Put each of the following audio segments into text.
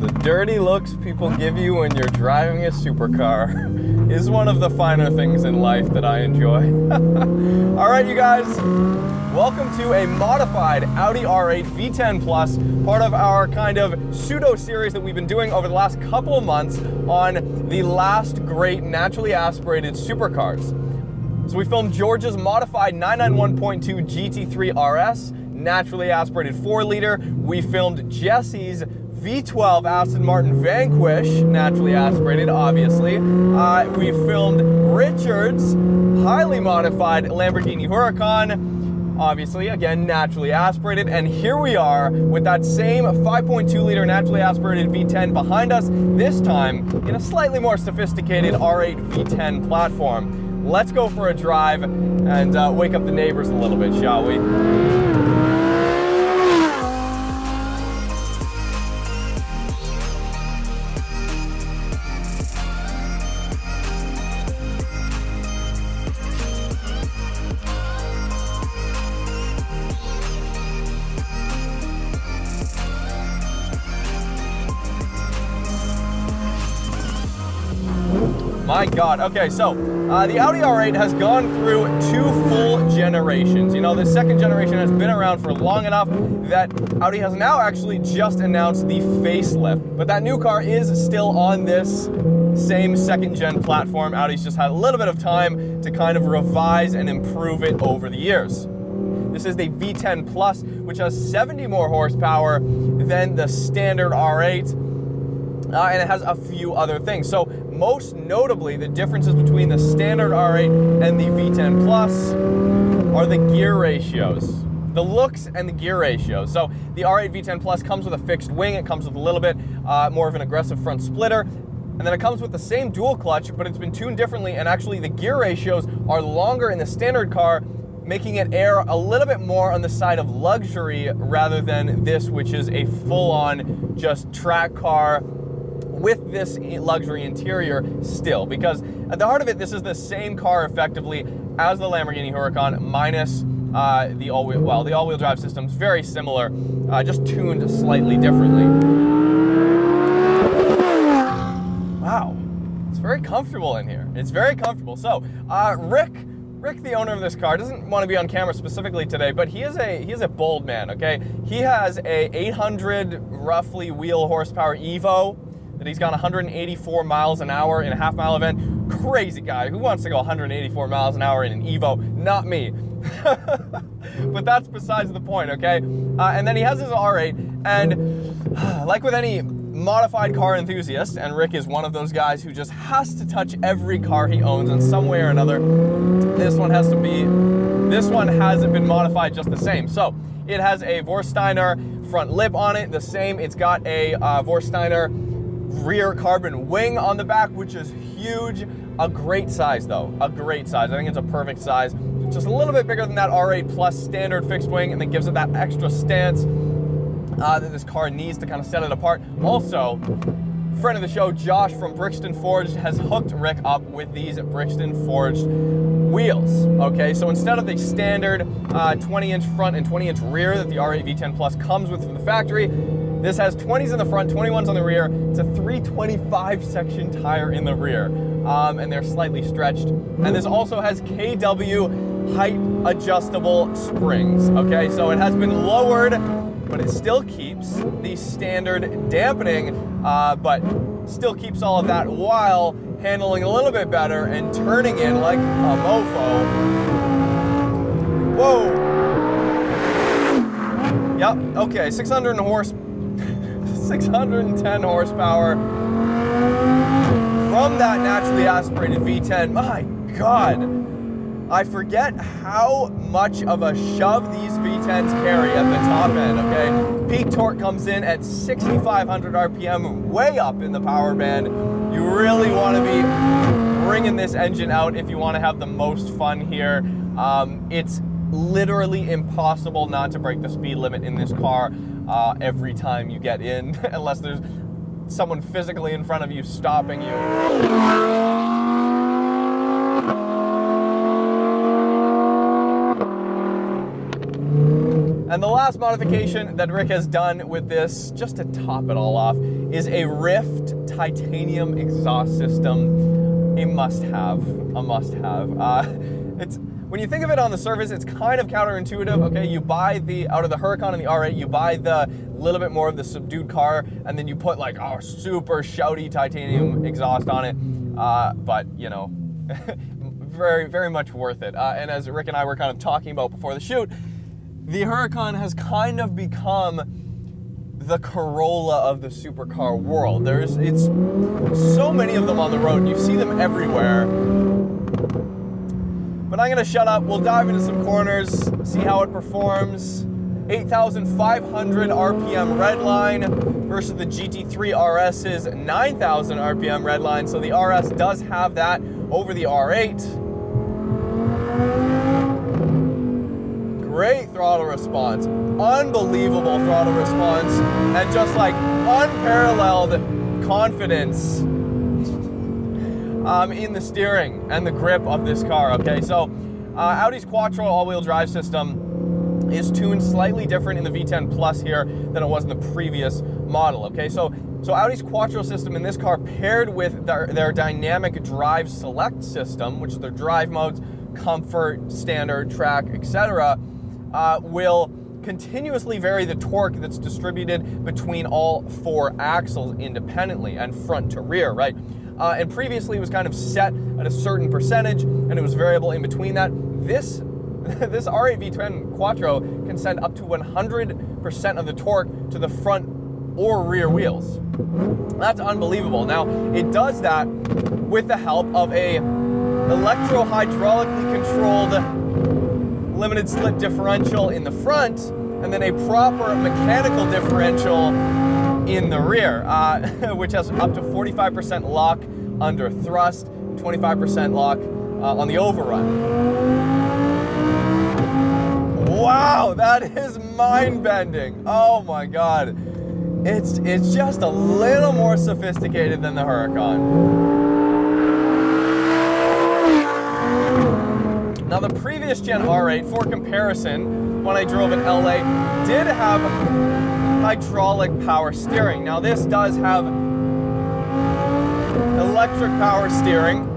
The dirty looks people give you when you're driving a supercar is one of the finer things in life that I enjoy. All right, you guys, welcome to a modified Audi R8 V10 Plus, part of our kind of pseudo-series that we've been doing over the last couple of months on the last great naturally aspirated supercars. So we filmed George's modified 991.2 GT3 RS, naturally aspirated 4-liter. We filmed Jesse's V12 Aston Martin Vanquish, naturally aspirated, obviously. We filmed Richard's highly modified Lamborghini Huracan, obviously, again, naturally aspirated. And here we are with that same 5.2-liter naturally aspirated V10 behind us, this time in a slightly more sophisticated R8 V10 platform. Let's go for a drive and wake up the neighbors a little bit, shall we? My God. Okay, so the Audi R8 has gone through 2 full generations. You know, the second generation has been around for long enough that Audi has now actually just announced the facelift. But that new car is still on this same second-gen platform. Audi's just had a little bit of time to kind of revise and improve it over the years. This is the V10 Plus, which has 70 more horsepower than the standard R8. And it has a few other things. So most notably, the differences between the standard R8 and the V10 Plus are the gear ratios. The looks and the gear ratios. So the R8 V10 Plus comes with a fixed wing. It comes with a little bit more of an aggressive front splitter. And then it comes with the same dual clutch, but it's been tuned differently. And actually the gear ratios are longer in the standard car, making it err a little bit more on the side of luxury rather than this, which is a full-on just track car with this luxury interior still, because at the heart of it, this is the same car effectively as the Lamborghini Huracan, minus the all-wheel drive system's very similar, just tuned slightly differently. Wow, it's very comfortable in here. It's very comfortable. So Rick, the owner of this car, doesn't want to be on camera specifically today, but he is a bold man. Okay, he has a 800 roughly wheel horsepower Evo that he's gone 184 miles an hour in a half-mile event. Crazy guy. Who wants to go 184 miles an hour in an Evo? Not me. But that's besides the point, okay? And then he has his R8, and like with any modified car enthusiast, and Rick is one of those guys who just has to touch every car he owns in some way or another, this one hasn't been modified just the same. So it has a Vorsteiner front lip on it, the same. It's got a Vorsteiner rear carbon wing on the back, which is huge. A great size though, a great size. I think it's a perfect size. Just a little bit bigger than that R8 Plus standard fixed wing, and then gives it that extra stance that this car needs to kind of set it apart. Also, friend of the show, Josh from Brixton Forged, has hooked Rick up with these Brixton Forged wheels. Okay, so instead of the standard 20-inch front and 20-inch rear that the R8 V10 Plus comes with from the factory, this has 20s in the front, 21s on the rear. It's a 325 section tire in the rear, and they're slightly stretched. And this also has KW height adjustable springs. Okay, so it has been lowered, but it still keeps the standard dampening, but still keeps all of that while handling a little bit better and turning in like a mofo. Whoa. Yep, okay, 610 horsepower from that naturally aspirated V10. My God, I forget how much of a shove these V10s carry at the top end, okay? Peak torque comes in at 6,500 RPM, way up in the power band. You really want to be bringing this engine out if you want to have the most fun here. It's literally impossible not to break the speed limit in this car every time you get in, unless there's someone physically in front of you stopping you. And the last modification that Rick has done with this, just to top it all off, is a Rift titanium exhaust system. A must-have, it's, when you think of it on the surface, it's kind of counterintuitive, okay? You buy out of the Huracan and the R8, you buy the little bit more of the subdued car, and then you put like, super shouty titanium exhaust on it. But, you know, very, very much worth it. And as Rick and I were kind of talking about before the shoot, the Huracan has kind of become the Corolla of the supercar world. It's so many of them on the road. You see them everywhere. But I'm gonna shut up. We'll dive into some corners, see how it performs. 8,500 RPM redline versus the GT3 RS's 9,000 RPM redline. So the RS does have that over the R8. Great throttle response, unbelievable throttle response, and just like unparalleled confidence in the steering and the grip of this car, okay? So Audi's Quattro all-wheel drive system is tuned slightly different in the V10 Plus here than it was in the previous model, okay? So Audi's Quattro system in this car, paired with their dynamic drive select system, which is their drive modes, comfort, standard, track, etc., will continuously vary the torque that's distributed between all 4 axles independently and front to rear, right? And previously it was kind of set at a certain percentage and it was variable in between that. This R8 V10 Quattro can send up to 100% of the torque to the front or rear wheels. That's unbelievable. Now, it does that with the help of a electro-hydraulically controlled limited slip differential in the front, and then a proper mechanical differential in the rear, which has up to 45% lock under thrust, 25% lock on the overrun. Wow, that is mind-bending. Oh my God. It's just a little more sophisticated than the Huracan. Now the previous gen R8, for comparison, when I drove in LA, did have hydraulic power steering. Now this does have electric power steering.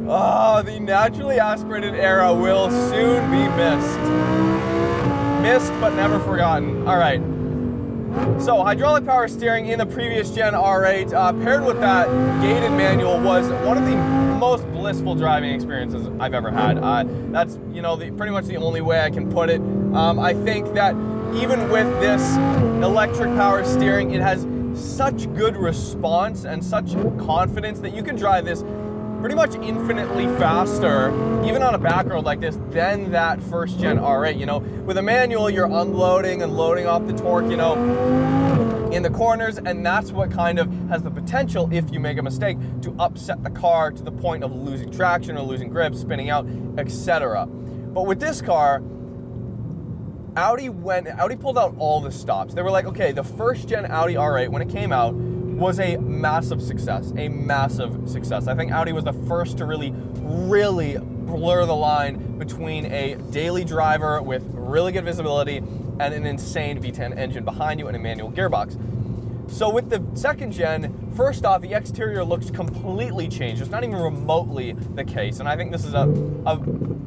Oh, the naturally aspirated era will soon be missed. Missed but never forgotten. All right. So hydraulic power steering in the previous gen R8, paired with that gated manual, was one of the most blissful driving experiences I've ever had. That's, you know, pretty much the only way I can put it. I think that even with this electric power steering, it has such good response and such confidence that you can drive this pretty much infinitely faster, even on a back road like this, than that first gen R8. You know, with a manual, you're unloading and loading off the torque, you know, in the corners, and that's what kind of has the potential, if you make a mistake, to upset the car to the point of losing traction or losing grip, spinning out, etc. But with this car, Audi pulled out all the stops. They were like, okay, the first gen Audi R8, when it came out, was a massive success, I think Audi was the first to really blur the line between a daily driver with really good visibility and an insane V10 engine behind you and a manual gearbox. So with the second gen, first off, the exterior looks completely changed. It's not even remotely the case, and I think this is a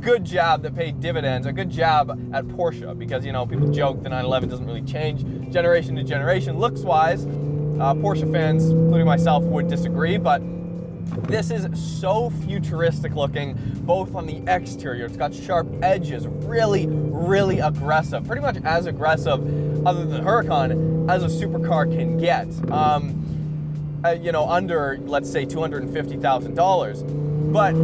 good jab that paid dividends, a good jab at Porsche, because, you know, people joke the 911 doesn't really change generation to generation looks-wise. Porsche fans, including myself, would disagree, but this is so futuristic looking, both on the exterior. It's got sharp edges, really aggressive, pretty much as aggressive, other than Huracan, as a supercar can get. You know, under, let's say, $250,000. But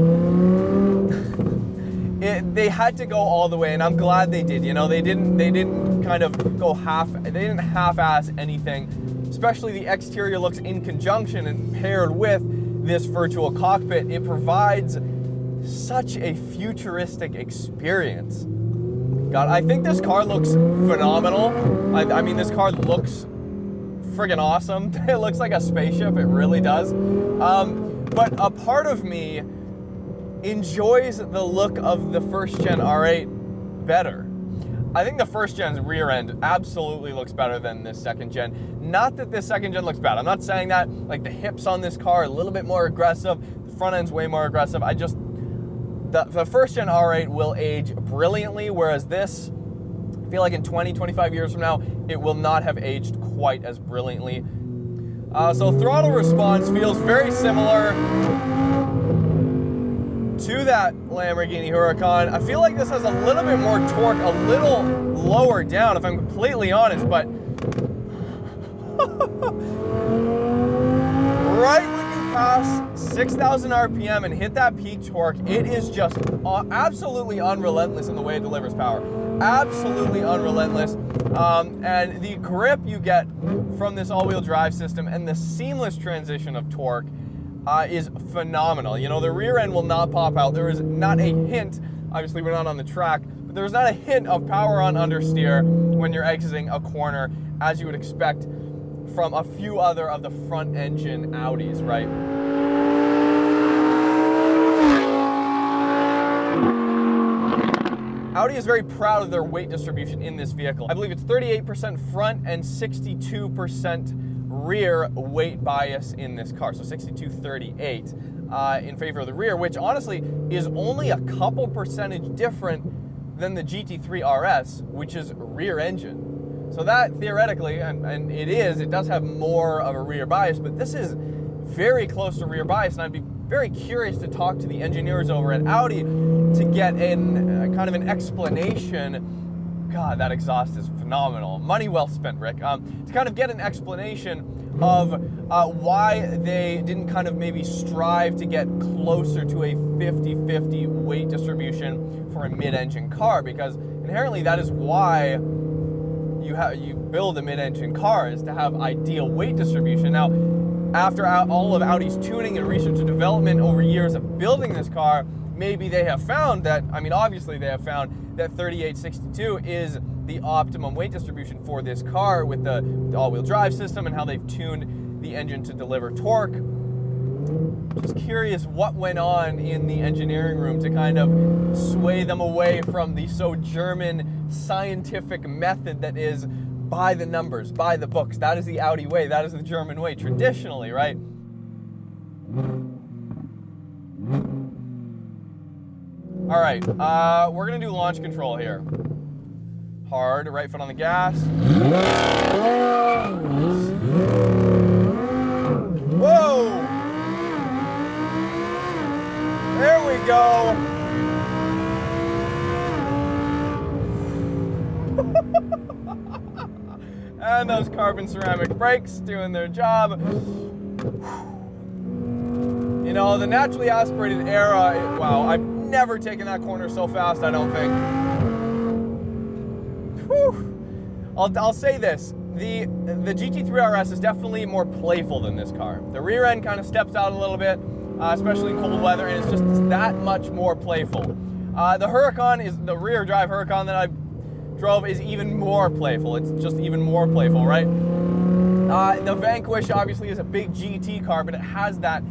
they had to go all the way, and I'm glad they did. You know, they didn't kind of go they didn't half-ass anything. Especially the exterior looks in conjunction and paired with this virtual cockpit, it provides such a futuristic experience. God, I think this car looks phenomenal. I mean, this car looks friggin' awesome. It looks like a spaceship, it really does. But a part of me enjoys the look of the first gen R8 better. I think the first gen's rear end absolutely looks better than this second gen. Not that this second gen looks bad. I'm not saying that. Like, the hips on this car are a little bit more aggressive. The front end's way more aggressive. The first gen R8 will age brilliantly, whereas this, I feel like in 20, 25 years from now, it will not have aged quite as brilliantly. So throttle response feels very similar to that Lamborghini Huracan. I feel like this has a little bit more torque, a little lower down, if I'm completely honest, but right when you pass 6,000 RPM and hit that peak torque, it is just absolutely unrelentless in the way it delivers power. Absolutely unrelentless. And the grip you get from this all-wheel drive system and the seamless transition of torque is phenomenal. You know, the rear end will not pop out. There is not a hint, obviously we're not on the track, but there's not a hint of power on understeer when you're exiting a corner, as you would expect from a few other of the front engine Audis, right? Audi is very proud of their weight distribution in this vehicle. I believe it's 38% front and 62% rear weight bias in this car, so 62-38 in favor of the rear, which honestly is only a couple percentage different than the GT3 RS, which is rear engine. So that theoretically, and it does have more of a rear bias, but this is very close to rear bias, and I'd be very curious to talk to the engineers over at Audi to get kind of an explanation. God, that exhaust is phenomenal. Money well spent, Rick. To kind of get an explanation of why they didn't kind of maybe strive to get closer to a 50-50 weight distribution for a mid-engine car, because inherently that is why you build a mid-engine car, is to have ideal weight distribution. Now, after all of Audi's tuning and research and development over years of building this car, maybe they have found that, I mean, obviously they have found that 3862 is the optimum weight distribution for this car with the all-wheel drive system and how they've tuned the engine to deliver torque. Just curious what went on in the engineering room to kind of sway them away from the so German scientific method that is by the numbers, by the books. That is the Audi way. That is the German way, traditionally, right? All right, we're gonna do launch control here. Hard, right foot on the gas. Whoa! There we go. And those carbon ceramic brakes doing their job. You know, the naturally aspirated era, wow, I've never taken that corner so fast, I don't think. Whew. I'll say this, the GT3 RS is definitely more playful than this car. The rear end kind of steps out a little bit, especially in cold weather, and it's just that much more playful. The Huracan is, the rear drive Huracan that I drove is even more playful. It's just even more playful, right? The Vanquish obviously is a big GT car, but it has that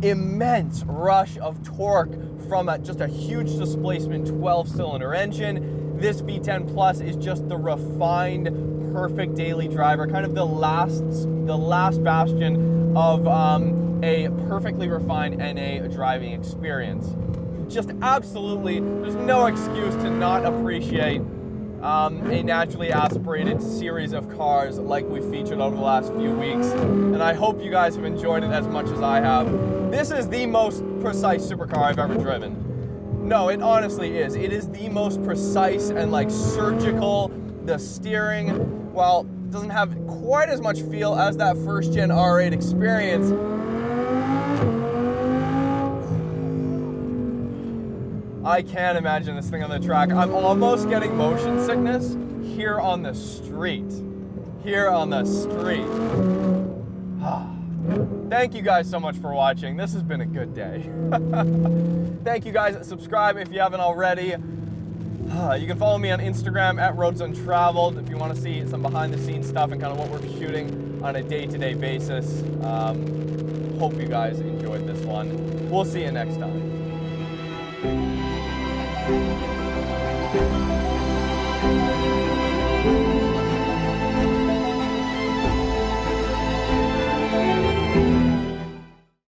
immense rush of torque from just a huge displacement 12-cylinder engine. This V10 Plus is just the refined, perfect daily driver, kind of the last bastion of a perfectly refined NA driving experience. Just absolutely, there's no excuse to not appreciate a naturally aspirated series of cars like we've featured over the last few weeks, and I hope you guys have enjoyed it as much as I have. This is the most precise supercar I've ever driven. No, it honestly is. It is the most precise and like surgical. The steering, while doesn't have quite as much feel as that first gen R8 experience, I can't imagine this thing on the track. I'm almost getting motion sickness here on the street. Here on the street. Thank you guys so much for watching. This has been a good day. Thank you guys. Subscribe if you haven't already. You can follow me on Instagram at Roads Untraveled if you want to see some behind the scenes stuff and kind of what we're shooting on a day-to-day basis. Hope you guys enjoyed this one. We'll see you next time.